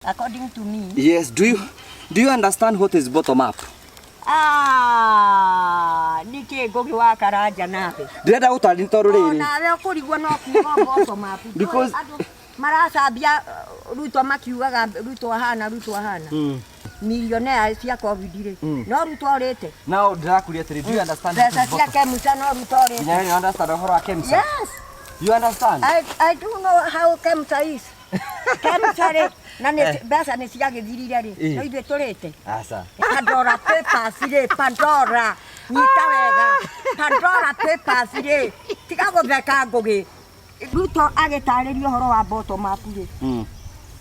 According to me. Yes, do you understand what is bottom up? Nike gogi wa karaja nabe. Ndĩrenda gũtarĩria tondũ rĩrĩ. Nawe ũkũrigwo no kuuga bottom up. Because maracambia Ruto makiugaga Ruto hana. Millionaire cia COVID ri. No Ruto orete. Now ndĩrakũria atĩrĩ, do you understand? Pesa cia Kemsa no Ruto orete. You understand ũhoro wa Kemsa? Yes. You understand? I do know how Kemsa is. Kemsa re na ne besa ne cia gĩthirire ri. No ithuĩ tũrĩte. Asa. Pandora papers ri, Pandora. Nyita wega. Pandora papers ri. Tiga gũtheka ngũgĩ. Ruto agĩtarĩria ũhoro wa bottom up ri.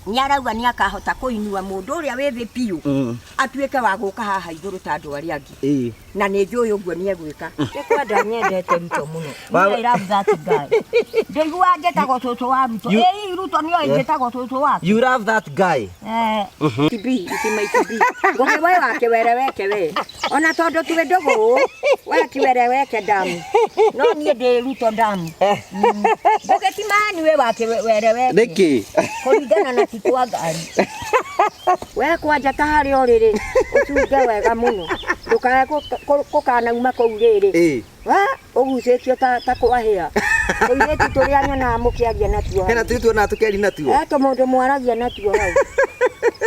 Nyarauga ni akahota kuinua mundu uria withi piu atuike wa guka haha iguru ta andu aria angi na ni njui uguo ni egwika kwenda nyendete Ruto muno I love that guy ndigua ngetagwo tutu wa Ruto Ruto ni oingetagwo tutu wa You love that guy tibi itimaitibi goge wewe wake weke we ona tondu tuwe ndogo we kiwere weke damu no ni ndi Ruto damu goge timani we wake weke niki kuringana na kwa gari we kwanja tahari oriri utunge wega muno ndukae kukana uma kuu riri wa ugucetio ta kwahia kuiretu turia nyona mukiaria natuo hena tuitwo na tukeri natuo to mundu mwaragia natuo hau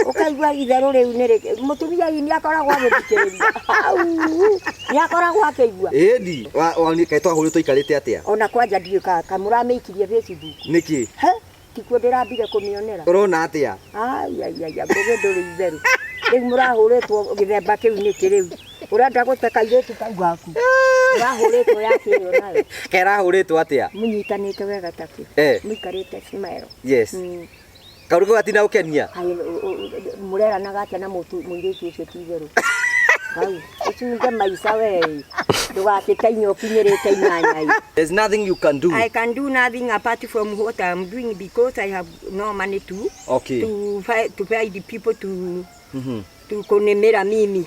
ukaigua itheru riu ni mutumia ni akoragwo agithikiriria ni akoragwo akigua ndi wa kai twahurito ikarite atia ona kwanja ndiuka kamuramikirie Facebook niki tikuo ndirambire kumionera urona atia ngoge nduri itheru riu murahuritwo githemba kiu ni kiriu urenda guteka iretu kau gaku urahuritwo yake iyo nayo kerahuritwo atia munyitanite wega taki muikarite smile yes karugo atina ukenia murera nagate na muiritu ucio titheru Kau, utunge maisha we. Ndugatikainyo kinyerete inyanya. There's nothing you can do. I can do nothing apart from what I'm doing because I have no money to pay the people to kunemera mimi.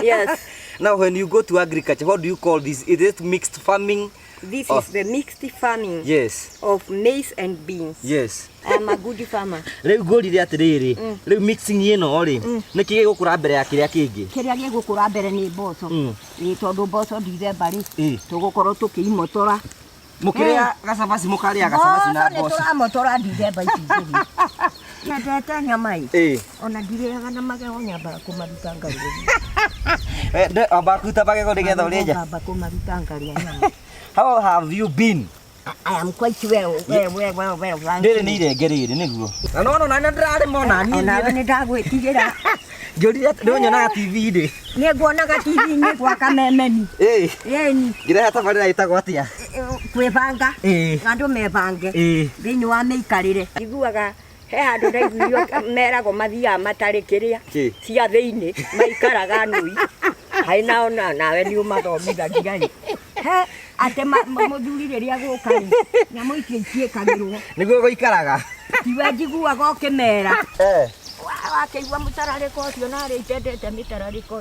Yes. Now when you go to agriculture, what do you call this? Is it mixed farming? This is the mixed farming. Yes. Of maize and beans. Yes. I am a good farmer. Riu ngurire atiriri. Riu mixing ino ri. Niki gigukura mbere ya kiria kingi. Kiria gigukura mbere ni mboco. Ni tondu mboco ndithemba ri. Tugukorwo tukimotora. Mukiria gacabasi mukaria gacabasi na mboco. Turamotora ndithemba ici. Nyendete nyama ii. Ona ndiriaga na magego nyamba kumaruta ngari. Abakuta bagego nigetha uria Nyamba kumaruta ngari nyama. How have you been? I am quite well. Ndiri ni irenge riri niguo. Na no na ndirari mona ni. Na ni ndagwitigira. Njurire ndonyona TV ndi. Ni nguonaga TV ni kwa kamemeni. Yeni. Ngira tabarira itagwo atia. Kwebanga. Andu mebange. Thini wa meikarire. Iguaga he handu ndaiguio merago mathia matari kiria. Cia thiini maikaraga nui. Hai naona nawe ni umathomithagia ri. He ate muthuri riria guka ri nyamu ici kagirwo niguo goikaraga tiwe njiguaga ukimera wakeigua mutarariko ucio na ri itendete mitarariko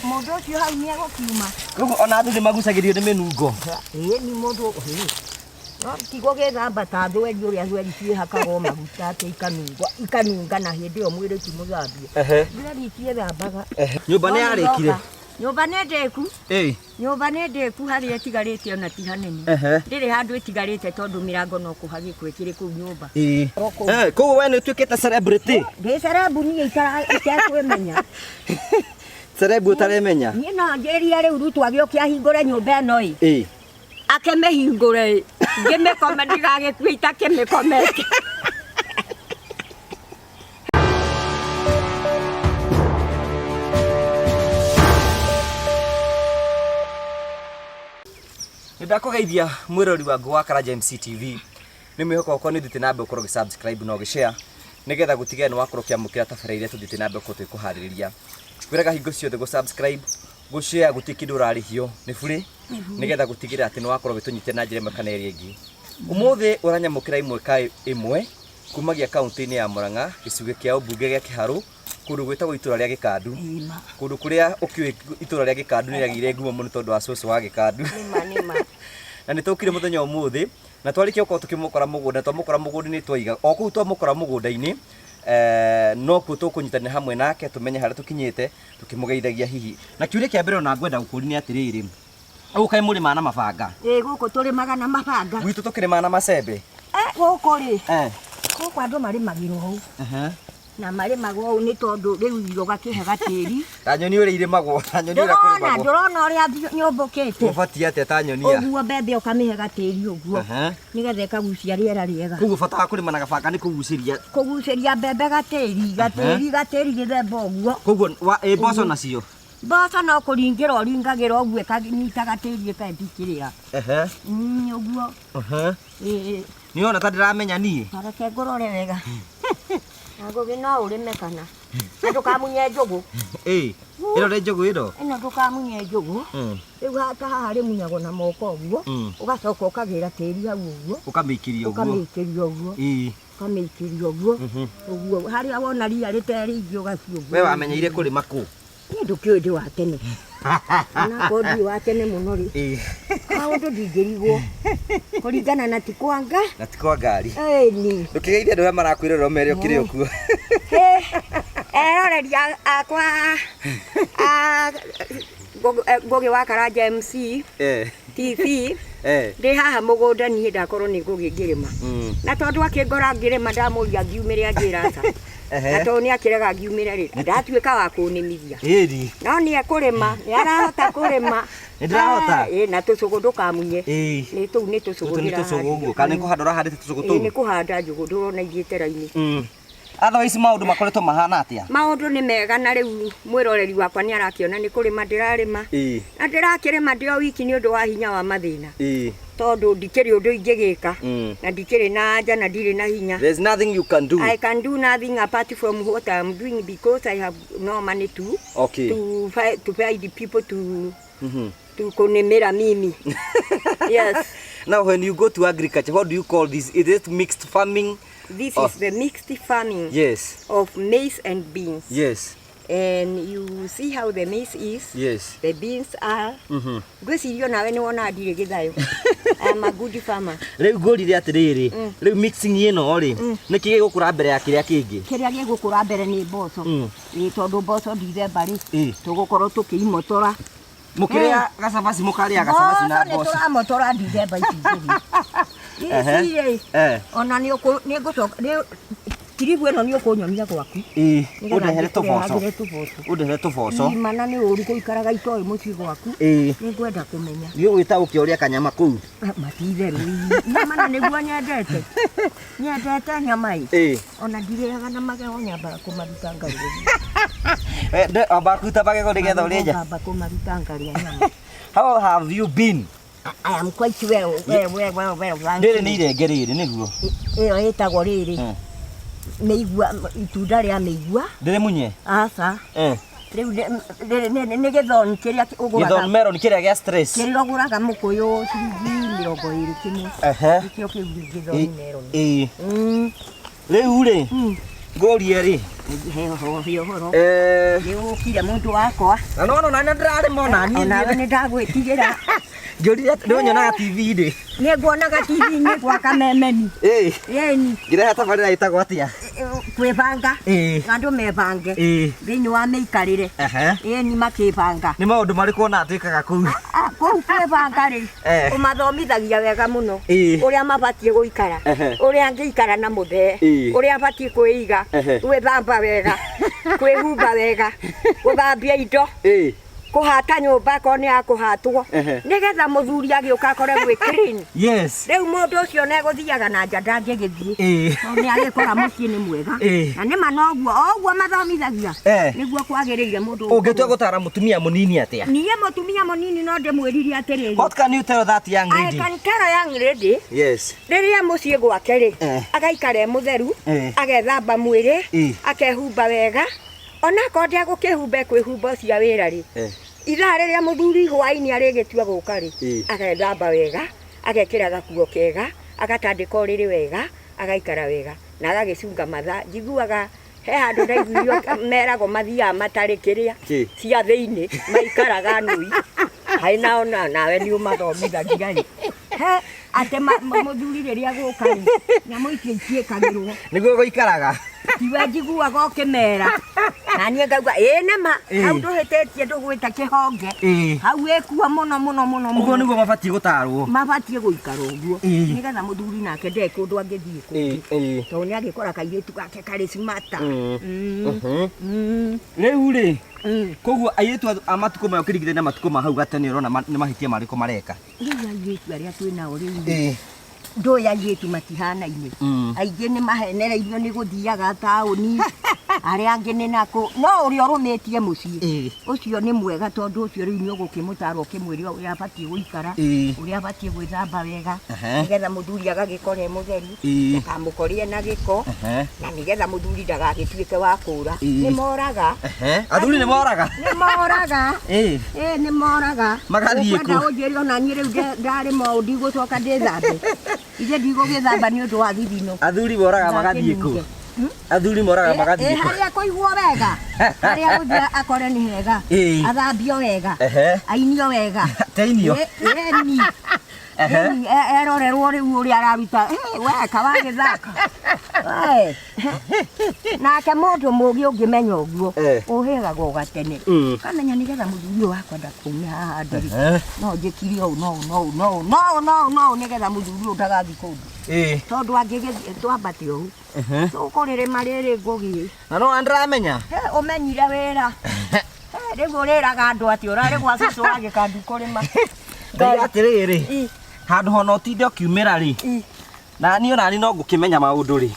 mundu ucio hau ni agokiuma koguo ona andu ni magucagirio ni minungo ni mundu no tigo gethamba ta thweri uria thweri ciĩhakagwo maguta ati ikanunga na hindi yo mwiri ti muthambie thweri ciĩthambaga nyumba ni yarikire nyumba nendeku nyumba nendeku hari etigarite ona ti hanene ndiri handu etigarite tondu mirango no kuhagi kwekire ku nyumba koguo we ni tuikite celebrity ndi celebu ni itakwemenya celebu utaremenya ni na ngeria riu Ruto agiokia hingure nyumba eno akemehingure ngimekome ndigagikue itakemekomete Ndakugeithia mwirori wangu wa Karaja MC TV ni mwihoko uko ni thite nambe ukorwo subscribe no gishare nigetha gutigene wakorwo kiamukira tafareire tuthite nambe uko twikuhaririria wiraga hingo ciothe go subscribe go share gutikindu urarihio ni buri nigetha gutigira ati ni wakorwo gitunyite na njire makana eri ingi umuthi uranyamukira imwe kai imwe kumagia county-ini ya Murang'a gicigo kia ubunge gia Kiharu kundu gwitagwo itura ria Gikandu kundu kuria ukiwe itura ria Gikandu ni ragire ngumo muno tondu wa soso wa Gikandu na ni tukire muthenya umuthi na twarikia uko tukimukora mugunda twamukora mugunda-ini twaiga o kuu twamukora mugunda-ini no kuo tukunyitanira hamwe nake tumenye haria tukinyite tukimugeithagia hihi na kiuria kia mbere ona ngwenda gukuri ni atiriri ukai murima na mabanga guku turimaga na mabanga gwitu tukirima na macembe guku ri guku andu marimagirwo hau na marimagwo ni tondu riu iroga kihega tiri ta nyoni uri irimagwo ta nyoni uri kurimagwo ndurona uria nyombokete ubati ate ta nyonia uguo mbembe ukamihega tiri uguo nigetha ikagucia riera riega kuguo bata wa kurima na gabanga ni kuguciria mbembe gatiri githemba uguo kuguo mboco nacio mboco no kuringira uringagira uguo ikanyita gatiri ikendikirira uguo ni ona ta ndiramenya nie areke ngorore wega Ngugi no urime kana. Ndukamunye njugu. Ino ri njugu ino. Ino ndukamunye njugu. Riu hata hari munyago na moko uguo. Ugacoka ukagira tiri hau uguo. Ukamikiria uguo. Ukamikiria uguo. Uguo hari wona ria riteri ingi ugacio uguo. We wamenyeire kurima ku? Ni ndukiu ndi wa tene. Na kodi wa tene muno ri. Kaundu ndigirigwo. Kuringana na tikwanga. Na tikwangari. Ni. Ndukigeithia andu marakwirira mere ukiri okuo. Roreria akwa Ngugi wa Karanja MC TV ndi haha mugunda ni ndakorwo ni Ngugi ngirima na tondu akingora ngirima ndamuria ngiumire angiraca na tondu ni akirega ngiumire ri ndatuika wa kunimithia no ni akurima ni arahota kurima ndirahota na tucugu ndukamunye ni tu ni tucugu ngira tucugu kana ni kuhandura handite tucugu tu ni kuhanda njugu ndurona ithiite raini otherwise maundu makoretwo mahana atia maundu ni mega na riu mwiroreri wakwa ni arakiona ni kurima ndirarima na ndirakirima ndio wiki ni undu wa hinya wa mathina tondu ndikiri undu ingigika na ndikiri na anja na ndiri na hinya. There's nothing you can do. I can do nothing apart from what I'm doing because I have no money to pay the people to kunimira mimi. Yes. Now when you go to agriculture, what do you call this? Is it mixed farming? This is the mixed farming of maize and beans. Yes. And you see how the maize is. Yes. The beans are. Gwicirio nawe ni wona ndire githayo. I am a good farmer. Riu ngurire atiriri. Riu mixing ino ri. Niki gigukura mbere ya kiria kingi. Kiria gigukura mbere ni mboco. Ni tondu mboco ndithemba ri. Tugukorwo tukiimotora. Mukiria gacabaci mukaria gacabaci na mboco. Ni turamotora ndithemba ici. Ona ni ngucoka kiribu eno ni ukunyomia gwaku udehere tuboco mana ni uri kuikaraga itoi muci gwaku ni ngwenda kumenya ni ugita ukioria kanyama kuu matitheru mana niguo nyendete nyama ona ndiriaga na magego nyamba kumaruta ngari abakuta bagego nigetha urija nyamba kumaruta ngari nyama. How have you been? I am quite well. Ndiri ni irenge riri niguo iyo itagwo riri meigua itunda ria meigua ndiri munye aca riu ni githoni kiria uguraga githoni melon kiria gia stress kiria uguraga mukuyu ciringi 20 kimwe ikio kiu githoni melon riu ri ngorie ri ni ukire mundu wakwa na ndirari mona ni nawe ni ndagwitigira ngorire ndonyonaga TV ndi ni nguonaga TV ni gwa kamemeni yeni ngira tabarira itagwo atia kwibanga andu mebange thiini wa meikarire yeni makibanga ni maundu mariku ona atwikaga kuu kwibanga ri umathomithagia wega muno uria mabatie guikara uria ngiikara na muthe uria batie kuiga gwithamba wega kwihumba wega guthambia indo kuhata nyumba ko ni akuhatwo nigetha muthuri agiuka kore gwi clean. Yes. Riu mundu ucio ne guthiaga na nja ndangigithie ni agikora mucii ni mwega na ni manoguo oguo mathomithagia niguo kwagiriire mundu ungitua gutara mutumia munini atia niye mutumia munini no ndimwirire atiriri. What can you tell that young lady? I can tell a young lady riria mucii gwake ri agaikare mutheru agethamba mwiri akehumba wega ona ko ndia gukihumba kwihumba cia wira ri ithaa riria muthuri hwaini arigitua guka ri agethamba wega agekira gakuo kega agatandika riri wega agaikara wega na agagicunga matha njiguaga he handu ndaiguio merago mathia matari kiria cia thiini maikaraga nui hai naona nawe ni umathomithagia ri he ate muthuri riria gukari nyamu icio itiikagirwo niguo guikaraga tiwe njiguaga ukimera na niĩ ngauga nĩma hau ndũhĩtĩtie ndũgwĩta kĩhonge hau ĩkuo mũno ũguo nĩguo mabatiĩ gũtarwo mabatiĩ gũikara ũguo nĩgetha mũthuri nake nde kũndũ angĩthiĩ kũngĩ tondũ nĩagĩkora kairĩtu gake karĩ smata rĩu rĩ koguo airĩtu a matukũ maya ũkĩringithania na matukũ ma hau gatene ũrona nĩ mahĩtia marĩkũ mareka rĩu airĩtu arĩa twĩnao rĩu ndũĩ airĩtu matihanaine aingĩ nĩ mahenereirio nĩ gũthiaga taũni arĩa angĩ nĩ nakũ no ũrĩa ũrũmĩtie mũciĩ ũcio nĩ mwega tondũ ũcio rĩu nĩ ũgũkĩmũtara ũkĩmwĩra ũrĩa abatiĩ gũikara ũrĩa abatiĩ gwĩthamba wega nĩgetha mũthuri agagĩkora e mũtheru ndũkamũkorie na gĩko na nĩgetha mũthuri ndagagĩtuĩke wa kũũra nĩ moraga athuri nĩ moraga nĩ moraga magathiĩ kũ ũnjĩre ona niĩ rĩu ndarĩ maũndũ ndigũcoka ndĩthambe ithe ndigũgĩthamba nĩ ũndũ wa thithino athuri moraga magathiĩ kũ athuri moraga magathiĩ kũ harĩa kũiguo wega harĩa gũthiĩ akore nĩ hega athambio wega ainio wega teinio erorerwo rĩu ũrĩa araruta weka wagĩthaka nake mũndũ mũgĩ ũngĩmenya ũguo ũhĩgaga ũgatene kamenya nĩgetha mũthuri ũyũ wakwa ndakoime haha ndĩrĩ no njĩkire ũũ no nĩgetha mũthuri ũyũ ndagathiĩ kũndũ tondũ angĩgĩthiĩ twambate ũũ tũkũrĩrĩma rĩrĩ ngũgĩ na no andĩramenya ũmenyire wĩra rĩu ũrĩraga andũ atĩ ũrarĩ gwa cũcũ wa Gikandu kũrĩma ngai atĩrĩrĩ handũ hona ũtinde ũkiumĩra rĩ na niĩ onani no ngũkĩmenya maũndũ rĩ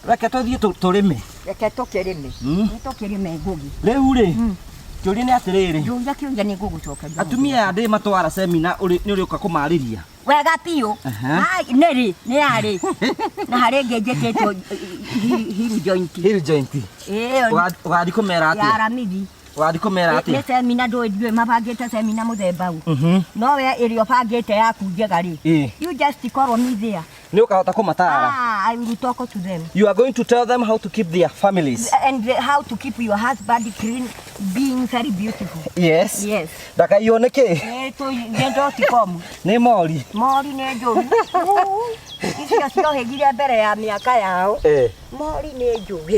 reke tũthiĩ tũrĩme reke tũkĩrĩme nĩtũkĩrĩme ngũgĩ rĩu rĩ kĩũria nĩ atĩrĩrĩ kĩũria nĩ ngũgũcokeria atumia aya ndĩ matwara semina nĩ ũrĩũka kũmarĩria wega piũ nĩrĩ nĩ yarĩ na harĩ ĩngĩ njĩtĩtwo hill joint ũgathiĩ kũmera atĩa yaramithi wathi kũmera atĩa nĩ semina ndũĩ mabangĩte semina mũthemba ũũ no we ĩrĩa ũbangĩte yaku njega rĩ you just call me there nĩ ũkahota kũmatara I will talk to them you are going to tell them how to keep their families and how to keep your husband clean being very beautiful yes ndakaiywo nĩkĩ nĩndotikomu nĩ mori nĩ njũru icio ciohĩgire mbere ya mĩaka yao mori nĩ njũgĩ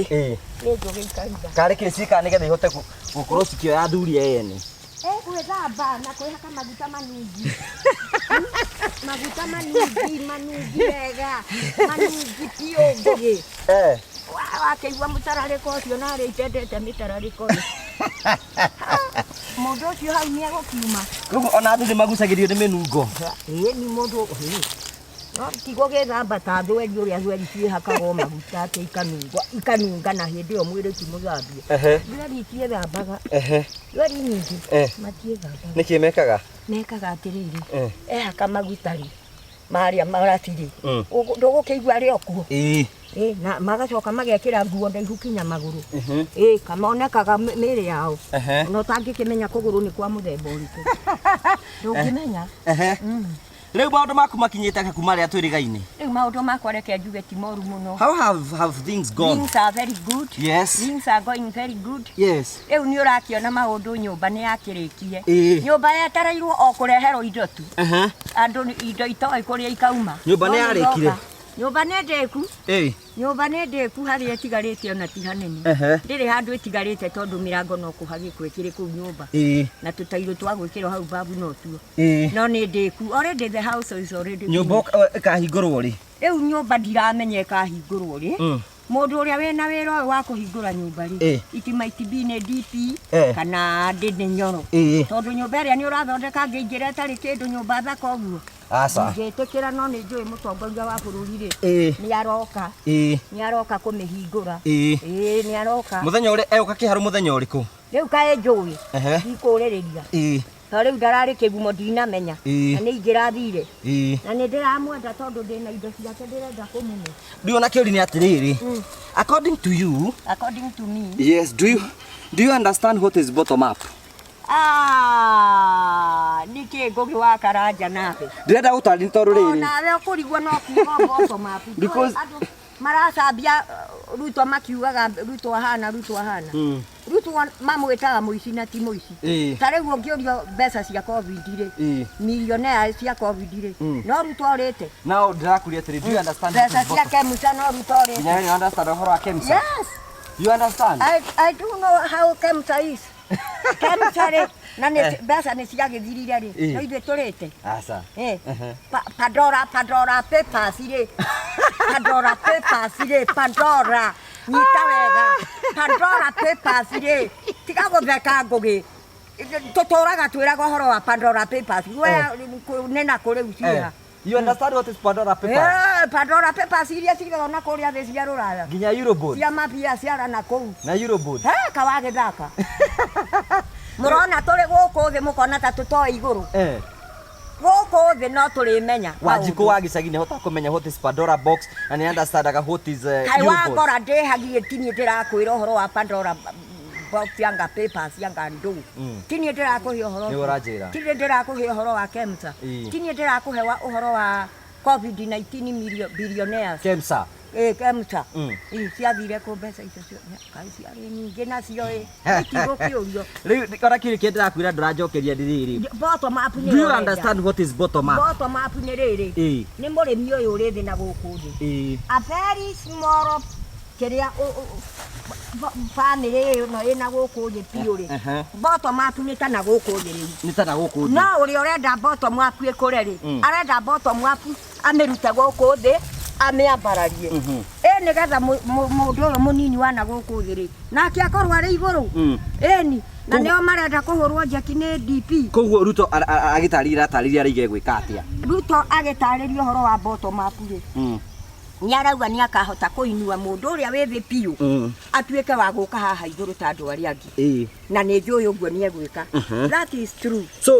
ikaruga karĩ kĩcika nĩgetha ihote gũkorwo cikĩoya athuri ene gwĩthamba na kwĩhaka maguta manungi manungi wega manungi piũ ngũgĩ wakĩigua mũtararĩko ũcio narĩ itendete mĩtararĩko mũndũ ũcio hau nĩ egũkiuma koguo ona andũ nĩ magucagĩrio nĩ mĩnungo nĩ mũndũ no tigo gĩthamba ta thweri ũrĩa thweri ciĩhakagwo maguta atĩ ikanunga na hĩndĩ ĩyo mwĩrĩ ti mũthambie thweri itiĩthambaga thweri nyingĩ matiĩthambaga nĩkĩ mekaga atĩrĩrĩ ehaka maguta rĩ marĩa maratirĩ ndũgũkĩigua arĩ okuo na magacoka magekĩra nguo ndaihu kinya magũrũ kamonekaga mĩĩrĩ yao no ũtangĩkĩmenya kũgũrũ nĩ kwa mũthemba ũrĩkũ ndũngĩmenya rĩu maũndũ maku makinyĩte kuma rĩrĩa twĩrĩgaine rĩu maũndũ makwa reke njuge ti moru mũno how have things gone things are very good things are going very good rĩu nĩ ũrakĩona maũndũ nyũmba nĩ yakĩrĩkie nyũmba yetereirwo o kũreherwo indo tu andũ indo itoĩ kũrĩa ikauma nyũmba nĩ yarĩkire nyũmba nĩ ndĩku nyũmba nĩ ndĩku harĩa ĩtigarĩte ona ti hanene ndĩrĩ handũ ĩtigarĩte tondũ mĩrango no kũhagĩkwo ĩkĩrĩ kũu nyũmba na tũtairũ twa gwĩkĩrwo hau babu no tuo no nĩ ndĩku already the house is already nyũmba ĩkahingũrwo rĩ rĩu nyũmba ndiramenya ĩkahingũrwo rĩ mũndũ ũrĩa wĩna wĩra ũyũ wa kũhingũra nyũmba rĩ it might be nĩ DP kana ndĩ Nyoro tondũ nyũmba ĩrĩa nĩ ũrathondeka ngĩingĩra ĩtarĩ kĩndũ nyũmba thaka ũguo ngĩtĩkĩra no nĩ njũĩ mũtongoria wa bũrũri rĩ nĩ aroka kũmĩhingũra nĩ aroka mũthenya ũrĩa egũka kĩharũ mũthenya ũrĩkũ rĩu kaĩ njũĩ ndikũrĩrĩria rĩu ndararĩ kĩgumo ndinamenya na nĩ ingĩrathire na nĩ ndĩramwenda tondũ ndĩna indo ciake ndĩrenda kũmũne rĩu ona kĩũri nĩ atĩrĩrĩ according to me yes do you understand what is bottom up nĩkĩ ngũgĩ wa karanja nawe ndĩrenda gũtarĩria tondũ rĩrĩ nawe ũkũrigwo no kiugo bottom up because maracambia Ruto makiugaga Ruto ahana Ruto mamwitaga muici na ti muici tarĩguo ngĩũrio mbeca cia covid rĩ millionaire cia covid rĩ no Ruto orĩte now ndĩrakuria atĩrĩ do you understand mbeca cia Kemsa no Ruto orĩte you understand ũhoro wa Kemsa yes you understand I do know how Kemsa is Kemsa rĩ na mbeca nĩ ciagĩthirire rĩ no ithuĩ tũrĩte aca Pandora papers rĩ Pandora nyita wega Pandora papers rĩ tiga gũtheka ngũgĩ tũtũraga twĩraga ũhoro wa Pandora papers we nena kũrĩ uciha you understand what is Pandora papers Pandora papers iria cigagwo na kũrĩa thĩ cia rũraya nginya Eurobond cia mabia ciara na kũu na Eurobond kawagĩthaka mũrona tũrĩ gũkũ thĩ mũkona ta tũtoe igũrũ gũkũ thĩ no tũrĩmenya Wanjikũ wa gĩcagi nĩ hota kũmenya what is Pandora box and nĩ understandaga what is Eurobond wangora ndĩhagie tini ndĩrakwĩra ũhoro wa Pandora box yanga papers yanga ndũ tini ndĩrakũhe ũhoro nĩ ũranjĩra tini ndĩrakũhe ũhoro wa Kemsa tini ndĩrakũhe ũhoro wa COVID-19 billionaires Kemsa Kemsa ciathire kũ mbeca icio kai ciarĩ nyingĩ nacio itigũkĩũrio rĩu kora kĩrĩ kĩndũ ndĩrakwĩra ndũranjokeria ndĩrĩ bottom up do you understand what is bottom up bottom up nĩ rĩrĩ nĩ mũrĩmi ũyũ ũrĩ thĩ na gũkũ thĩ a very small kĩrĩa family ĩno ĩna gũkũ thĩ piũ rĩ bottom up nĩ ta na gũkũ thĩ rĩu nĩ ta na gũkũ thĩ no ũrĩa ũrenda bottom up ĩkũre rĩ arenda bottom up amĩrute gũkũ thĩ amĩambararie nĩgetha mũndũ ũyũ mũnini wa na gũkũ thĩ rĩ nake akorwo arĩ igũrũ ĩni na nĩo marenda kũhũrwo njeki nĩ DP koguo Ruto agĩtarĩria arĩige gwĩka atĩa Ruto agĩtarĩria ũhoro wa bottom up rĩ nĩ arauga nĩ akahota kũinua mũndũ ũrĩa wĩ thĩ piũ atuĩke wa gũka haha igũrũ ta andũ arĩa angĩ na nĩ njũĩ ũguo nĩ egwĩka that is true so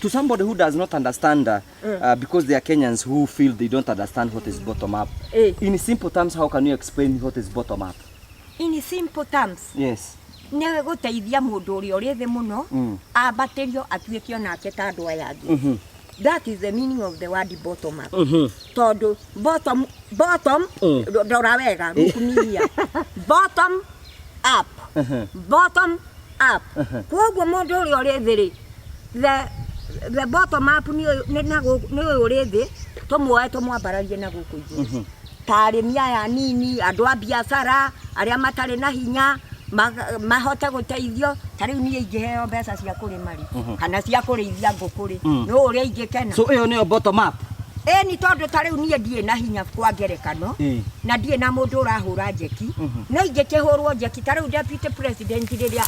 to somebody who does not understand because they are Kenyans who feel they don't understand what is bottom up in simple terms how can you explain what is bottom up in simple terms yes nĩ gũteithia mũndũ ũrĩa ũrĩ thĩ mũno ambatĩrio atuĩke onake ta andũ aya angĩ that is the meaning of the word bottom up todo bottom dora wega rukumia bottom up koguo mũndũ ũrĩa ũrĩ thĩ the bottom up nĩ ũrĩ thĩ tũmuoe tũmwambararie na gũkũ igũrũ ta arĩmi aya nini andũ a biacara arĩa matarĩ na hinya mahote gũteithio ta rĩu niĩ ingĩheo mbeca cia kũrĩma rĩ kana cia kũrĩithia ngũkũ rĩ no ũrĩa ingĩkena so ĩyo nĩyo bottom up ni tondũ ta rĩu niĩ ndirĩ na hinya kwa ngerekano na ndirĩ na mũndũ ũrahũra njeki no ingĩkĩhũrwo njeki ta rĩu deputy president rĩrĩa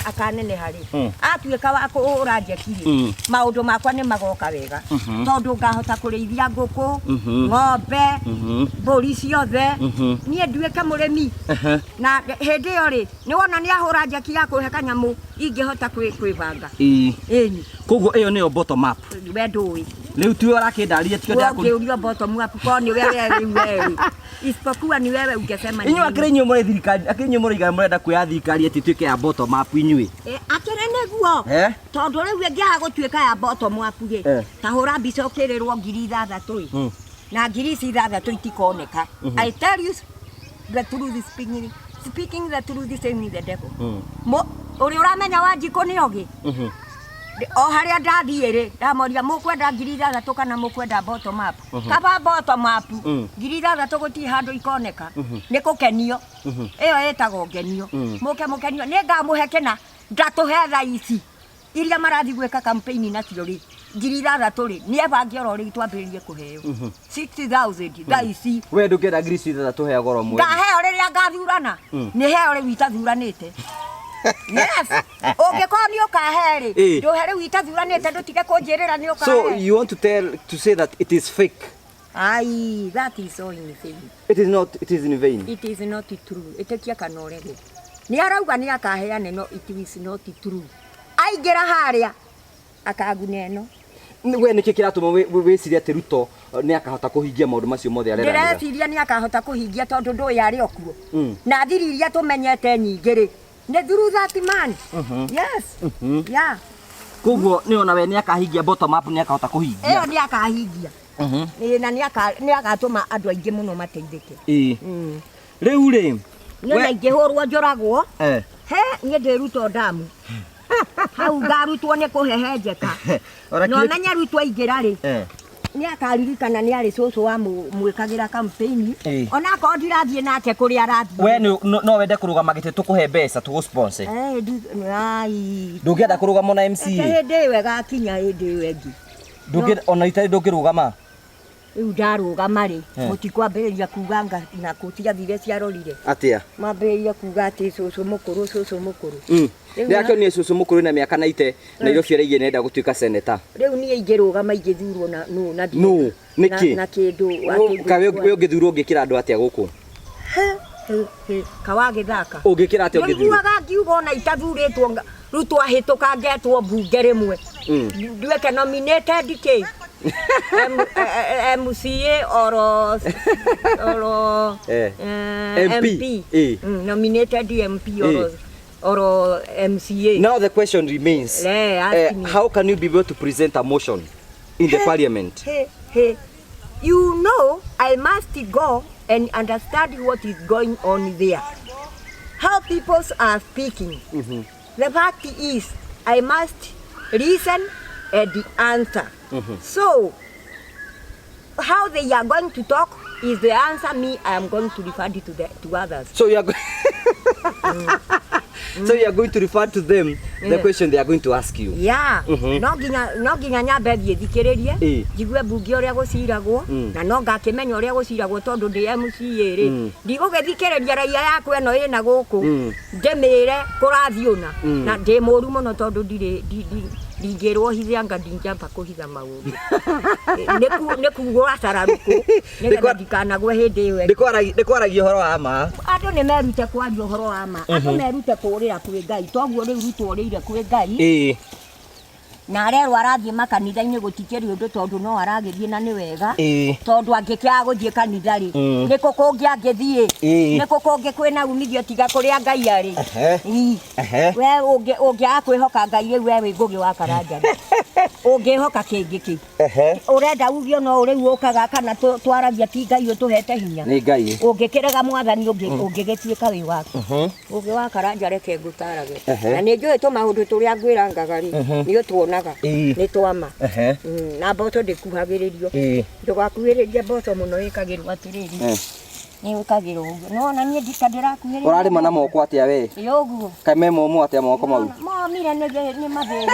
akaneneha rĩ atuĩka wa kũhũra njeki rĩ maũndũ makwa nĩ magoka wega tondũ ngahota kũrĩithia ngũkũ ng'ombe mbũri ciothe niĩ nduĩke mũrĩmi na hĩndĩ ĩyo rĩ nĩ wona nĩ ahũra njeki ya kũhe kanyamũ ingĩhota kwĩbanga koguo ĩyo nĩyo bottom up we ndũĩ rĩu tiwe ũrakĩndarĩria tikio ndakũria bottom up ko nĩ wewe isipokuwa ni wewe ungesema inyuĩ akĩrĩ inyuĩ mũrĩ thirikari akĩrĩ inyuĩ mũrĩ mũrenda kuoya thirikari ati tuĩke ya bottom up inyuĩ akĩrĩ nĩguo tondũ rĩu ĩngĩaga gũtuĩka ya bottom up rĩ ta hũra mbica ũkĩrĩrwo 6,000 na 6,000 itikoneka I tell you the truth speaking the truth same the devil ũrĩa ũramenya Wanjikũ nĩ ogĩ o harĩa ndathiĩ rĩ ndamoria mũkwenda 6,000 kana mũkwenda bottom up kaba bottom up 6,000 gũtirĩ handũ ikoneka nĩ gũkenio ĩyo ĩtagwo ngenio mũkenio nĩ ngamũhe kĩna ndatũhe thaa ici iria marathi gwĩka campaign nacio rĩ 6,000 rĩ nĩ ebange oro rĩ twambĩrĩrie kũheo 60,000 thaa ici we ndũkĩenda 6,000 tũhe goro mweri ngaheo rĩrĩa ngathurana nĩ heo rĩu itathuranĩte yes ũngĩkorwo nĩ ũkahe rĩ ndũhe rĩu itathuranĩte ndũtige kũnjĩrĩra nĩ ũkahe so you want to say that it is fake that is so in vain it is in vain it is not true ĩtĩkia kana ũrege nĩ arauga nĩ akaheane no it is not true aingĩra harĩa akaguna ĩno we nĩkĩ kĩratũma wĩcirie atĩ Ruto nĩ akahota kũhingia maũndũ macio mothe arera ndĩreciria nĩ akahota kũhingia tondũ ndũĩ arĩ okuo na thiri iria tũmenyete nyingĩ rĩ nĩ through that man yes yeah Koguo ni ona we ni akahingia bottom up ni akahota kuhingia. Eyo ni akahingia. Na ni agatuma andu aingi muno mateithike. Riu ri. Ni na ingihurwo njoragwo. Ni ndiruto damu. Hau ngarutwo ni kuhehenjeka. No menya rutwo ingira ri. Ni akaririkana ni ari cucu wa mwikagira campaign. Ona ko ndirathie nake kuri arathie. We no wende kurugama gite tukuhe mbeca tugu sponsor. Ndungienda kurugama na MCA. Hindi wega kinya hindi wengi. Ona itari ndungirugama. Riu ndarugama ri mutikwambiriria kuganga na kutigathire ciarorire. Atia. Mambiriria kuga ati cucu mukuru cucu mukuru. Ni akionire cucu mukuru na miaka 90 na Nairobi araige nenda gutuika senator. Riu ni ingirugama ingithurwo na niki na kindu kawe ungithurwo ungikira andu atia guku. Kawage thaka. Ungikira atia ungithurwo. Nguaga ngiugo na itathuritwo Ruto ahituka ngetwo bunge rimwe. Nduike nominated ki MCA or MP. Nominated MP or MCA. Now the question remains, how can you be able to present a motion in the parliament? You know, I must go and understand what is going on there. How people are speaking. The fact is, I must listen and answer. So, how they are going to talk is the answer. Me, I am going to refer it to others. So you are so you are going to refer to them the question they are going to ask you. Yeah. No ginya nyambe thikiririe jigue bunge uria guciragwo na no ngakimenya uria guciragwo tondu ndi MCA ri ndigugithikiriria raia yaku eno ina guku ndemire kurathiuna na ndi muru muno tondu ndingirwo hithianga ndinjamba kuhitha maundu niku atararuku nikanagwe hindi iwe ndikwaragia uhoro wa ma andu ni merute kwaria uhoro wa ma andu merute kurira kwi Ngai toguo riu Ruto urire kwi Ngai na arerwo arathie makanitha-ini gutikiri undu tondu no aragithie na ni wega tondu angikia guthie kanitha ri niko kungi angithie niko kungi kwina umithio tiga kuria Ngai ari we ungi akwihoka Ngai riu we wi ngugi wa karanja ungihoka kingi ki urenda ugio no riu ukaga kana twaragia ti Ngai utuhete hinya ni Ngai ungikiraga mwathani ungigituika wi waku ungi wa karanja reke ngutarage na ni njui tu maundu turia ngwirangaga ri ni utuonaga ni twama na mboco ndikuhagiririo ndugakuhiririe mboco muno ikagirwo atiriri ni ukagirwo no na nie ndikandirakuhiriria urarima na moko atia we yoguo kai memo mo atia moko mau mire ni mathene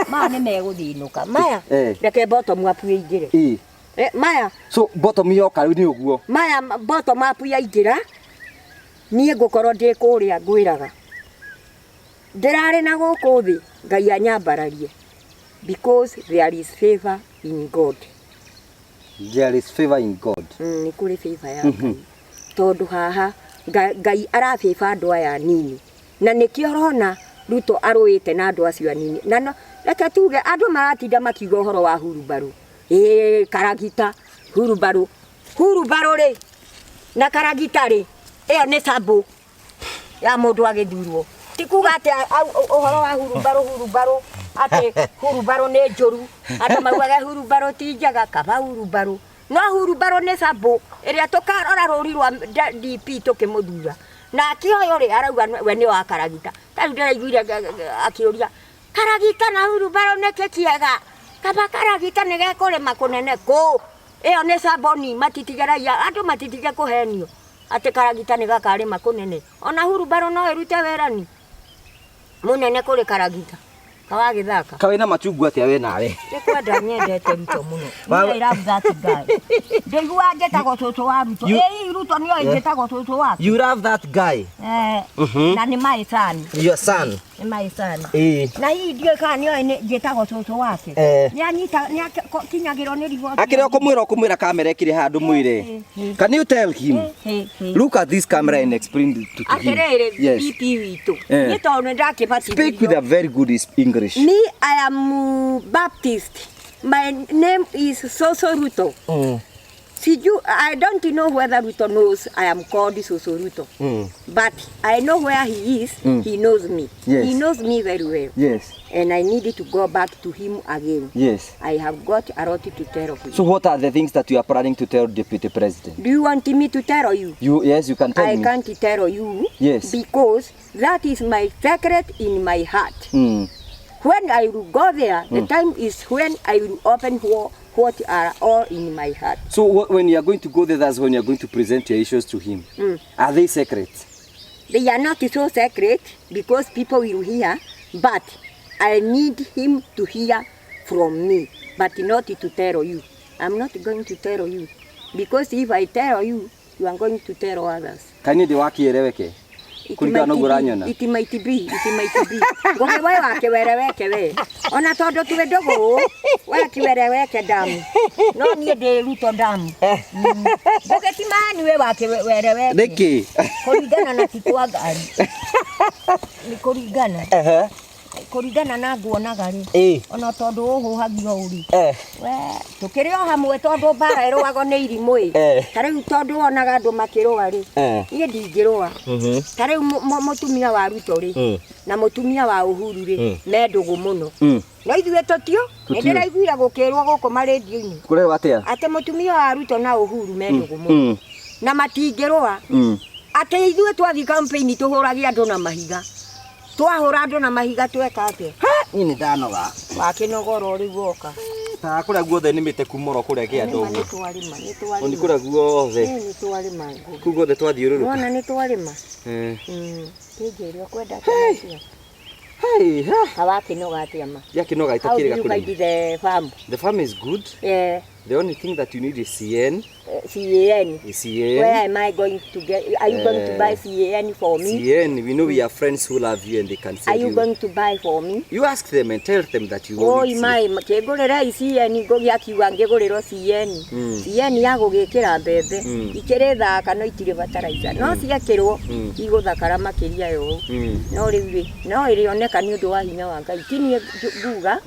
ma ni meguthinuka maya reke mboco mwapu ingire maya so bottom yoka ni uguo maya bottom up yaingira nie ngukorwo ndi kuria ngwiraga ndirari na guku thi Ngai anyambararie because there is favor in God. There is favor in God. Ni kuri favor ya Ngai. Tondu haha Ngai arafeva andu aya nini. Na nikio rona Ruto aruite na andu acio nini. Na no reke tuge andu maratinda makiuga uhoro wa hurubaru. Karagita hurubaru. Hurubaru ri na karagita ri. Iyo ni sabo ya mundu agithurwo. Tikuga ati uhoro wa hurubaru ati hurubaru ni njuru ati maugaga hurubaru ti njaga kaba hurubaru no hurubaru ni sabo iria tukarora ruri rwa DP tukimuthura na akioyo ri arauga we ni wa karagita tari ndiraiguire akiuria karagita na hurubaru ni kikiega kaba karagita ni gekurima kunene ku iyo ni sabo ni matitigeraia andu matitige kuhenio ati karagita ni gakarima kunene ona hurubaru no irute werani munene kuri karagita kawage thaka kawe na machungu atia we nawe nikwenda nyendete Ruto muno I love that guy ndigua ngetagwo cucu wa Ruto Ruto nio ngetagwo cucu wake you love that guy na ni my son your son ni my son na hii ndio kana nio ngetagwo cucu wake nyanyita kinyagiro ni rigo akire kumwira kamera ikire handu mwire can you tell him look at this camera and explain it to him yes DP Ruto ni tondu ndakibati speak with a very good English. Me, I am Baptist. My name is Soso Ruto. I don't know whether Ruto knows I am called Soso Ruto. But I know where he is. He knows me. Yes. He knows me very well. Yes. And I needed to go back to him again. Yes. I have got a lot to tell him. So what are the things that you are planning to tell Deputy President? Do you want me to tell you? Yes, you can tell me. I can't tell you. Yes. Because that is my secret in my heart. When I will go there, the time is when I will open what are all in my heart. So when you are going to go there, that's when you are going to present your issues to him. Are they secret? They are not so secret because people will hear, but I need him to hear from me, but not to tell you. I'm not going to tell you because if I tell you, you are going to tell others. Kani ndi wakieleweke? It might be. Goge wewe wakiwereweke we. Ona todo tuwe dogo, wewe kiwereweke damu. No nie de Ruto damu. Goge timani wewe wakiwereweke. Niki. Kuringana na kitwa gari. Ni kuringana. Kuringana na nguonaga ri. Ona todo uhuhagio uri. We tukiri o hamwe todo bara irwago ni irimu ri. Tariu todo onaga andu makirwa ri. Ie ndingirwa. Tariu mutumia wa Ruto ri na mutumia wa Uhuru ri me ndugu muno. No ithuĩ tũtio nĩ ndĩraiguire gũkĩrwo gũkũ marĩndio-inĩ kũrerwo atĩa atĩ mũtumia wa Ruto na Uhuru me ndugu muno na matingĩrũa atĩ ithuĩ twathiĩ campaign tũhũrage andũ na mahiga twahũra andũ na mahiga tweka atĩa niĩ nĩ ndanoga wakĩnogora ũrĩ guoka ta kũrĩa guothe nĩmĩte kumũro kũrĩa kĩandũ nĩ twarĩma nĩ kũrĩa guothe nĩ twarĩma kũu guothe twathiũrũrũka wona nĩ twarĩma kĩngĩrĩa kwenda kĩnacia Hey, hawakĩnoga atĩa ma yakĩnoga itakĩrĩga kũrĩa the farm is good. The only thing that you need is CAN. CAN. CAN. Where am I going to get? Are you going to buy CAN for me? CAN. We know we have friends who love you and they can sell you. Are you going to buy for me? You ask them and tell them that you want it. Oh, my. Kegorera CAN gogi akiwa ngegorero CAN. CAN ya gugikira mbembe. Ikire thaka no itire bataraitha. No ciakirwo iguthakara makiria yo. No riu no irioneka ni undu wa hinya wa Ngai. Tinie nguga.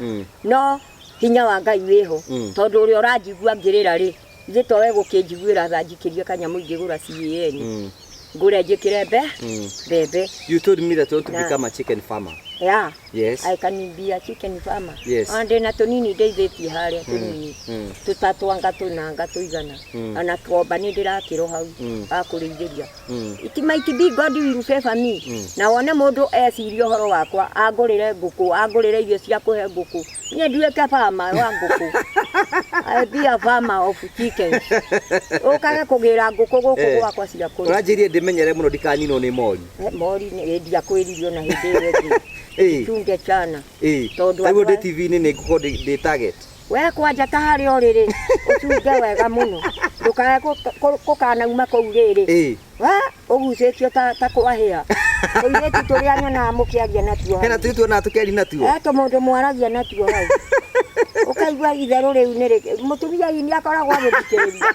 No hinya wa Ngai wiho tondu uri uranjigua ngirira ri ithe towe gukinjiguira tha njikirie kanyamu ingigura CAN ngure njikire mbembe. You told me that you want to become a chicken farmer. Yeah. Yes. I can be a chicken farmer. Yes. And na tunini ndeithĩtie harĩa tunini tutatwanga tunanga tuigana ana twomba nĩ ndĩrakĩro hau akũrĩithĩria. It might be God will favor me. Na wone mũndũ eciria ũhoro wakwa angũrĩre ngũkũ angũrĩre irio cia kũhe ngũkũ niĩ nduĩke farmer wa ngũkũ. I be a farmer of chickens. Ũkage kũgĩra ngũkũ gũkũ gwakwa cia kũrĩa. Ũranjĩrie ndĩmenyere mũno ndikaninwo nĩ mori. Mori nĩ ndiakwĩririo na hĩndĩ ĩyo ĩngĩ. Tunge chana. Tondu aibu de TV-inĩ nĩ ngũkũ ndĩ target. We kwanja ta harĩ orĩrĩ ũtunge wega mũno ndũkae kũkanauma kũu rĩrĩ wa ũgucĩtio ta kwahĩa tũirĩtu tũrĩa nyonaga mũkĩaria natuo hena tũirĩtu tuonaga tũkĩaria natuo mũndũ mwaragia natuo hau ũkaigua itherũ rĩu nĩ mũtumia nĩ akoragwo agĩthikĩrĩria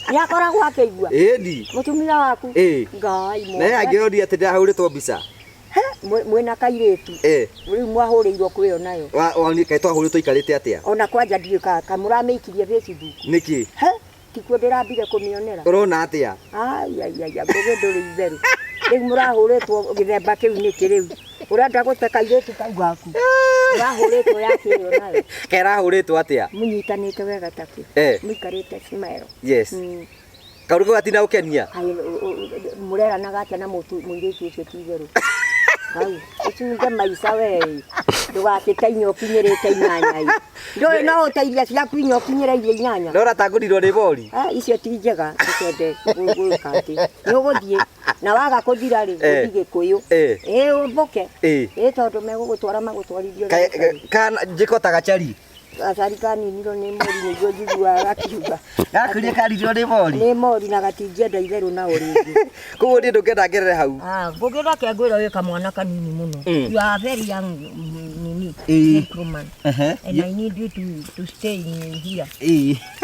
nĩ akoragwo akĩigua ĩndi mũtumia waku Ngai mũno na angĩroria atĩ ndahũrĩtwo mbica mwena kairĩtu rĩu mwahũrĩirwo kwĩyo nayo kaĩ twahũrĩtwo ikarĩte atĩa ona kwanja ndiĩ kamũramĩikirie Facebook nĩkĩ tikuo ndĩrambire kũmĩonera ũrona atĩa ngũgĩ ndũrĩ itherũ rĩu mũrahũrĩtwo gĩthemba kĩu nĩkĩ rĩu ũrenda gũte kairĩtu kau gaku ũrahũrĩtwo yakĩyo nayo kerahũrĩtwo atĩa mũnyitanĩte wega takĩ mũikarĩte smile kaũrũko gatina ũkenia mũreranaga atĩa na mũirĩtu ũcio ti itherũ Hau, ũtunge maica wei ndũgakĩte inya ũkinyĩrĩte inyanya ndũĩ no ũteithia ciaku inya ũkinyĩrĩire inyanya ndora tangũrirwo nĩ mori icio ti njega tũkende gwĩka atĩ nĩ ũgũthiĩ na waga kũthira rĩ ũthiĩ Gĩkũyũ ũmbũke tondũ megũgũtwara magũtwarithio kana njĩko ta gacari gacari kaninirwo nĩ mori nĩguo njiguaga gakiuga gakũria karinirwo nĩ mori nĩ mori na gatingĩenda itherũ na ũrĩngĩ koguo niĩ ndũngĩenda ngerere hau ngũgĩra kengwĩra wĩ kamwana kanini mũno you are very young nini gentleman and I need you to stay in here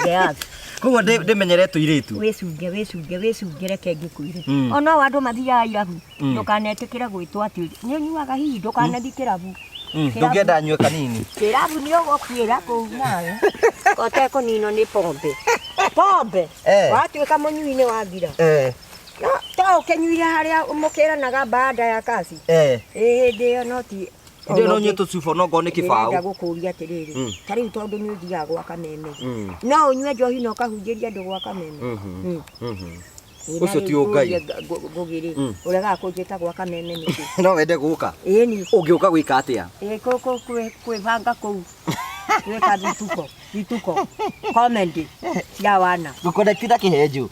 yes koguo ndĩmenyere tũirĩtu wĩcunge reke ngĩkwĩre ona andũ mathiaga irabu ndũkanetĩkĩre gwĩtwo atĩ nĩ nyuaga hihi ndũkanathiĩ kĩrabu ndũngĩenda nyue kanini kĩrabu nĩ ũgũkuĩra kũu nawe Oteko nino ni pombe. Pombe. Watuika munyuine wathira. No, to kenyuire haria umukira naga baada ya kazi. Ndio no ti. Ndio no nyeto sufo no gone kibao. Ndio gukuria tiriri. Tari tondu ni uthiaga gwa kameme. No unywe njohi no kahunjiria ndu gwa kameme. Ucio ti ugai. Gugiri. Urega kunjita gwa kameme niki. No wende guka. Ni. Ungiuka gwika atia? Koko kwivanga kou. Weka vituko. Comment ya wana. Gukonekita kiheju.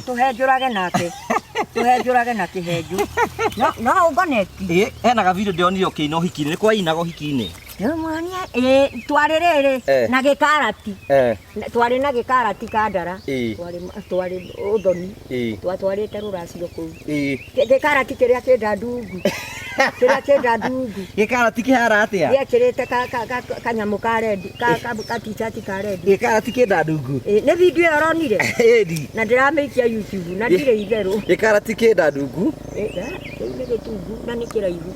Tuhejurage nake. Tuhejurage na kiheju. No ugoneki. Hena ga video ndionire ukino hikini. Ni kwa inago hikini. Mwania twarerere na gikarati. Twari na gikarati kandara. Twari udhoni. Twatwarite ruracio kou. Gikarati kiria kenda ndungu. Kira kenda ndungu. Gikarati kihara atia? Gikirite kanyamu ka red. Ka t-shirt ka red. Gikarati kenda ndungu. Ni video yoronire. Edi. Na ndiramekia YouTube na ndire itheru. Gikarati kenda ndungu. Ni gitungu na ni kiraihu.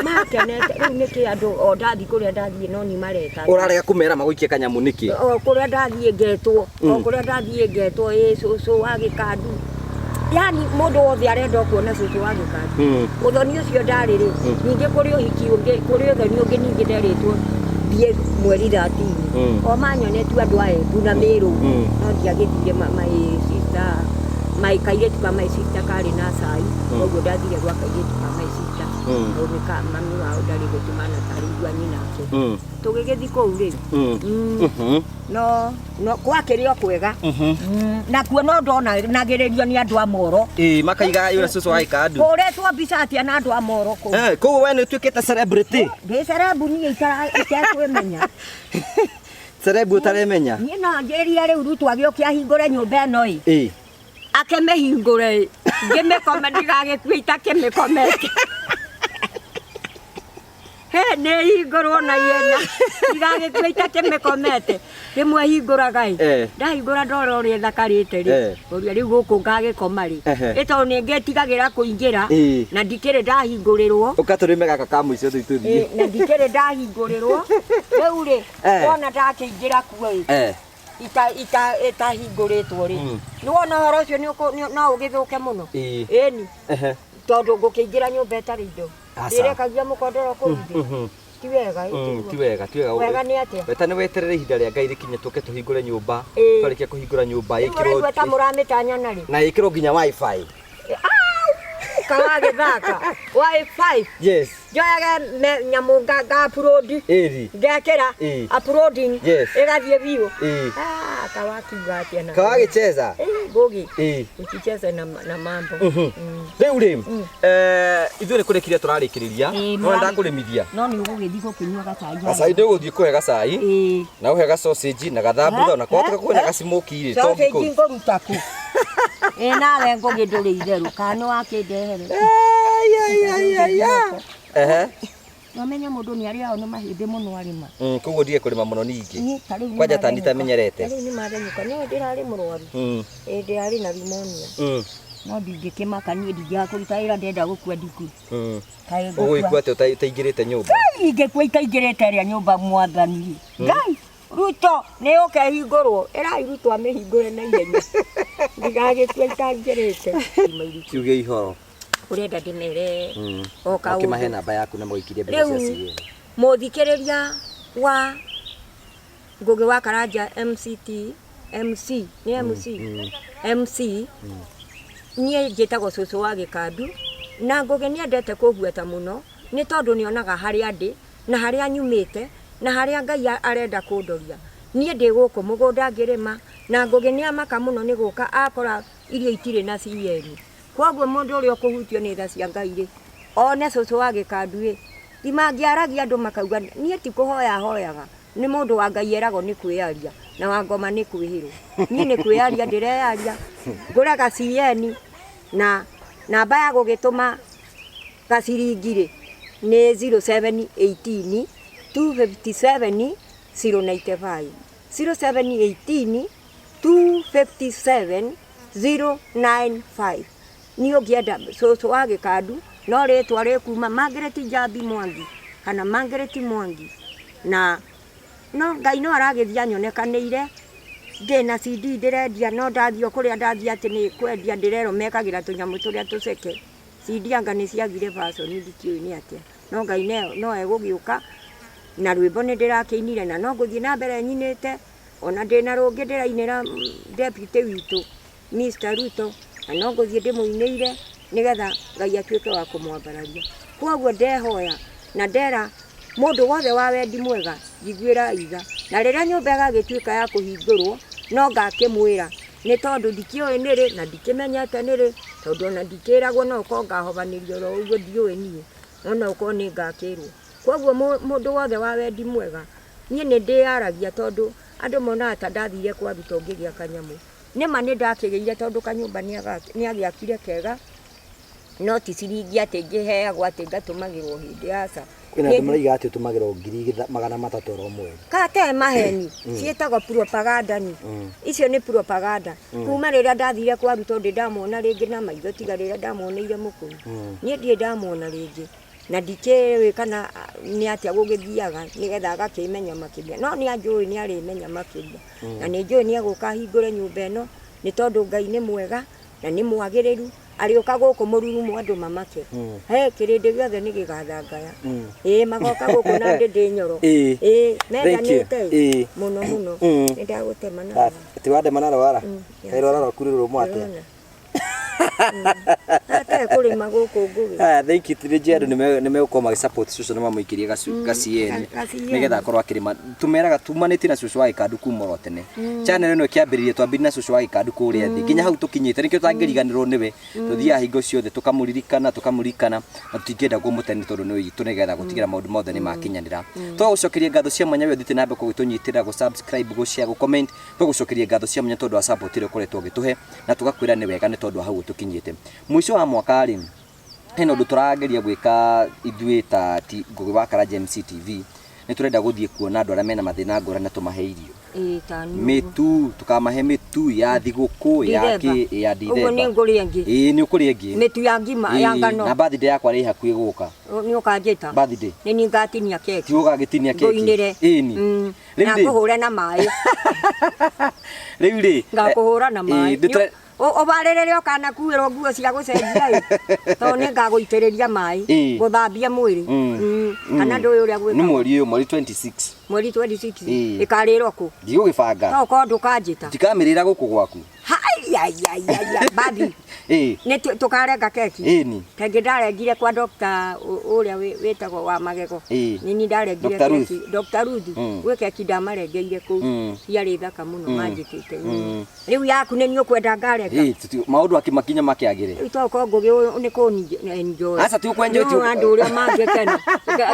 Makenete riu ni kiandu o ndathi kuria ndathie no ni mareta. Urarega kumera maguikie kanyamu niki? O kuria ndathie ngetwo. O kuria ndathie ngetwo cucu wa Gikandu. Yani mundu wothe arenda kuona cucu wa Gikandu. Muthoni ucio ndariri. Ningi kuri uhiki ungi kuri uthoni ungi ningi nderitwo thie mweri 13. O manyone tu andu ae buna miru. No ndiagithire my sister. My kaireti pa my sister kari na sai. Oguo ndathire gwa kaireti pa my sister. Nika mami wao ndari gutumana tari gwa nyina ake. Tugigithi kou ri. No kwakirio kwega. Na kuo no ndona nagiririo ni andu amoro. Makaiga yura cucu wa Gikandu. Kuretwo mbica atia na andu amoro kou. Kou we ni tuikite celebrity. Ndi cerebu ni itakwimenya. Cerebu utaremenya. Ni no ngeria riu Ruto agiokia hingure nyumba eno i. Akemehingure. Ngimekome ndigagikua itakemikomete. Ne hingurwo na yena. Ndigagikua itakemikomete. Rimwe hinguraga i. Ndahingura ndoro ri thakarite ri. Uria riu guku ngagikoma ri. Ito ni ngetigagira kuingira na ndikire ndahingurirwo. Ukaturime gaka ka muico tuithie. Na ndikire ndahingurirwo. Riu ri wona ndakingira kuo i. Ita hinguritwo ri. Ni wona horo ucio no ugithuke muno. Eni. Tondu ngukingira nyumba itari indo. Ndirekagia mukondoro kuu. Ti wega. Ti wega. Wega ni atia? Weta ni weterere ihinda ria Ngai rikinye tuke tuhingure nyumba. Twarikia kuhingura nyumba ikiro. Weta muramitanya nari. Na ikiro nginya wifi. Kawage thaka. Wifi. Yes. Joyaga nyamunga ga upload. Ngekera uploading. Igathie biu. Kawaki gatia na. Kawage cheza. Gogi. Ukicheza na mambo. Riu ri ithuĩ nĩ kũrĩkĩria tũrarĩkĩrĩria no ndakũrĩmithia no nĩ ũgũgĩthiĩ gũkĩnyua gacai gacai nĩ ũgũthiĩ kũhe gacai na ũhe ga sausage na gathambutha na kwatuka kuona gacimoki rĩ sausage ngũruta kũ nawe ngũgĩndũrĩ itherũ kana wakĩndehere Wamenya mundu ni aria ono mahinde muno arima. Koguo ndie kurima muno ningi. Kwaja tani tamenyerete. Ni marenyuka no ndirari murwaru. Ndirari na pneumonia. No ndingikimaka ni ndingĩakuruta ira ndenda gukua ndiku. Ogo ikua te utaingirite nyumba. Ingĩkua itaingirite ria nyumba mwathani. Ngai Ruto ni ukehingurwo ira Ruto amehingure na ihenya. Ndigagĩtua itaingirite. Kiuge ihoro. Urenda ndimere oka ukimahe namba yaku na moikirie mbeca cia muthikiriria wa Ngugi wa Karanja MC nie njitagwo cucu wa Gikandu na Ngugi ni endete kugueta muno ni tondu ni onaga haria ndi na haria nyumite na haria Ngai arenda kundoria nie ndi guku mugunda ngirima na Ngugi ni amaka muno ni guka akora irio itire na cieni. Kwaguo mundu uri okuhutio ni tha cia Ngai ri one cucu wa Gikandu ri timangiaragia andu makauga nie ti kuhoya hoyaga ni mundu wa Ngai erago ni kwiaria na wa ngoma ni kwihirwo nie ni kwiaria ndirearia ngura gacieni na namba ya gugituma gaciringi ri ni 0718 257 095 0718 257 095 ni ungienda cucu wa Gikandu no ritwa rikuma Margaret Njambi Mwangi kana Margaret Mwangi na no Ngai no aragithia nyonekanĩire ndĩna CD ndĩrendia no ndathio kũrĩa ndathia atĩ nĩ kwendia ndĩrerwo mekagira tũnyamũ tũrĩa tũceke CD anga nĩ ciagire fashion ndikĩũĩ nĩ atĩa no Ngai no egũgĩũka na rwĩmbo nĩ ndĩrakĩinire na no ngũthiĩ na mbere nyinĩte ona ndĩna rũngĩ ndĩrainĩra deputy witũ Mr Ruto na no ngũthiĩ ndĩmũinĩire nigetha Ngai atuĩke wa kũmwambararia koguo ndehoya na ndera mũndũ wothe wa wendi mwega njiguĩra iga na rĩrĩa nyũmba ĩgagĩtuĩka ya kũhingũrwo no ngakĩmwĩra nĩ tondũ ndikĩũĩ nĩrĩ na ndikĩmenyete nĩrĩ tondũ ona ndikĩragwo no ũkorwo ngahobanĩrio ro ũguo ndiũĩ niĩ ona ũkorwo nĩ ngakĩrwo koguo mũndũ wothe wa wendi mwega niĩ nĩ ndĩyaragia tondũ andũ monaga ta ndathire kwa Ruto ngĩgĩa kanyamũ nĩma nĩ ndakĩgĩire tondũ kanyũmba nĩ agĩakire kega no ti ciringi atĩ ngĩheagwo atĩ ngatũmagĩrwo hĩndĩ aca kwĩna andũ maraiga atĩ ũtũmagĩrwo 300 oro mweri kate maheni ciĩtagwo propaganda ni icio nĩ propaganda kuma rĩrĩa ndathire kwa Ruto ndamwona rĩngĩ na maitho tiga rĩrĩa ndamuoneire mũkũri niĩ ndiĩ ndamwona rĩngĩ na ndikĩũĩ kana nĩ atĩa gũgĩthiaga nĩgetha agakĩmenya makĩria no nĩ anjũĩ nĩ arĩmenya makĩria na nĩ njũĩ nĩ agũka hingũre nyũmba ĩno nĩ tondũ Ngai nĩ mwega na nĩ mwagĩrĩru arĩũka gũkũ mũrurumo andũ mamake he kĩrĩndĩ gĩothe nĩ gĩgathangaya magoka gũkũ na ndĩ nyoro mendanĩte mũno nĩ ndagũtema na ati wandema na rwara kairora rwakurĩrwo mwate kũrĩma gũkũ ngũgĩ thank you tũrĩ andũ nĩ megũkorwo magĩsupport cucu nĩ mamũikĩrie gacieni nĩgetha akorwo akĩrĩma tũmeraga tumanĩtie na cucu wa Gikandu kuma ro tene channel ĩno ĩkĩambĩrĩria twambĩrĩrie na cucu wa Gikandu kũrĩa thĩ nginya hau tũkinyĩte nĩkĩo tangĩriganĩrwo nĩwe tũthiaga hingo ciothe tũkamũririkana na tũtingĩenda kũmũteni tondũ nĩ witũ nĩgetha gũtigĩra maũndũ mothe nĩ makinyanĩra twagũcokeria ngatho cia mwanya we thiĩte na mbere kũgĩtũnyitĩra gũ-subscribe gũshare gũ-comment twagũcokeria ngatho cia mwanya tondũ wa support ĩrĩa ũkoretwo ũgĩtũhe na tũgakwĩra nĩ wega nĩ tondũ hau tũkinyĩte mwisho wa mwaka rĩ hena ũndũ tũrageria gwĩka ithuĩ ta Ngũgĩ wa Karanja MCTV nĩ tũrenda gũthiĩ kuona andũ arĩa mena mathĩna ngũrani na tũmahe irio mĩtu tukamahe mĩtu ya thigũkũ ya ndithemba ũguo nĩ ngũrĩa ngĩ nĩ ũkũrĩa ngĩ mĩtu ya ngima ya ngano na birthday yakwa rĩ hakuhĩ gũka nĩ ũkanjĩta birthday nĩ niĩ ngatinia keki ti ũgagĩtinia keki ngũinĩre na ngũhũre na maĩ rĩu rĩ ngakũhũra na maĩ obarĩrĩre okana kuĩrwo nguo cia gũcenjia tondũ nĩ ngagũitĩrĩria maĩ gũthambia mwĩrĩ kana ndũĩ ũrĩa gwĩka nĩ mweri ũyũ mweri 26 mweri 26 ĩkarĩrwo kũ ndigũgĩbanga no ũkorwo ndũkanjĩta ndikamĩrĩra gũkũ gwaku babi nĩ tũkarenga keki kaingĩ ndarengire kwa Dr. ũrĩa wĩtagwo wa magego nĩ niĩ ndarengire keki Dr. Ruto gwĩ keki ndamarengeire kũu ciarĩ thaka mũno manjĩtĩte rĩu yaku nĩ niĩ ũkwenda ngarenga maũndũ akĩmakinya makĩagĩre rĩu tokorwo Ngũgĩ nĩ kũnenjoy aca ti ũkwenjoy andũ ũrĩa mangĩkena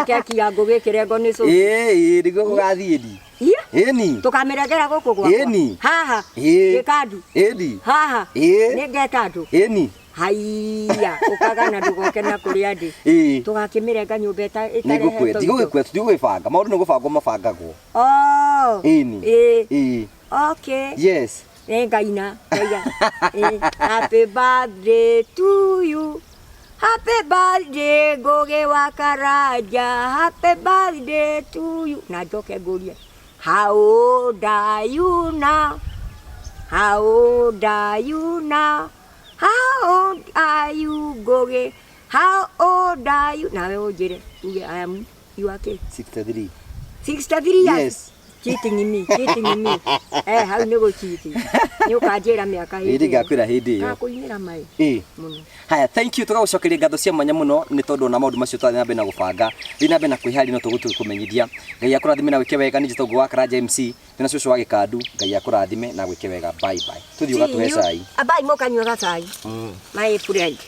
keki ya Ngũgĩ ĩkĩrengwo nĩ cũcũ nĩguo gũgathiĩ ĩni tũkamĩrengera gũkũ gwakwa haha Gikandu haha nĩ ngeta andũ haiya ũkagana ndũgoke na kũrĩa ndĩ tũgakĩmĩrenga nyũmba ĩtarehetwo ndigũgĩbanga maũndũ nĩ gũbangwo mabangagwo okay yes ngaina happy birthday to you happy birthday Ngũgĩ wa Karanja happy birthday to you na njoke ngũrie how old are you now how old are you now how old are you Ngũgĩ how old are you nawe ũnjĩre uge I am you are 63 years yes. cheating me hau nĩ gũcheat nĩ ũkanjĩra mĩaka hĩndĩ ngakwĩra hĩndĩ ĩyo ngakũinĩra maĩ haya thank you tũgagũcokeria ngatho cia mwanya mũno nĩ tondũ na maũndũ macio tũrathiĩ na mbere na gũbanga thiĩ na mbere na kwĩharĩria no tũgũtũĩ kũmenyithia Ngai akũrathime na gwĩke wega nĩ njĩtagwo wa Karanja MC ndĩ na cucu wa Gikandu Ngai akũrathime na gwĩke wega bye bye tũthiĩ ũgatũhe cai bye mũkanyua gacai my friend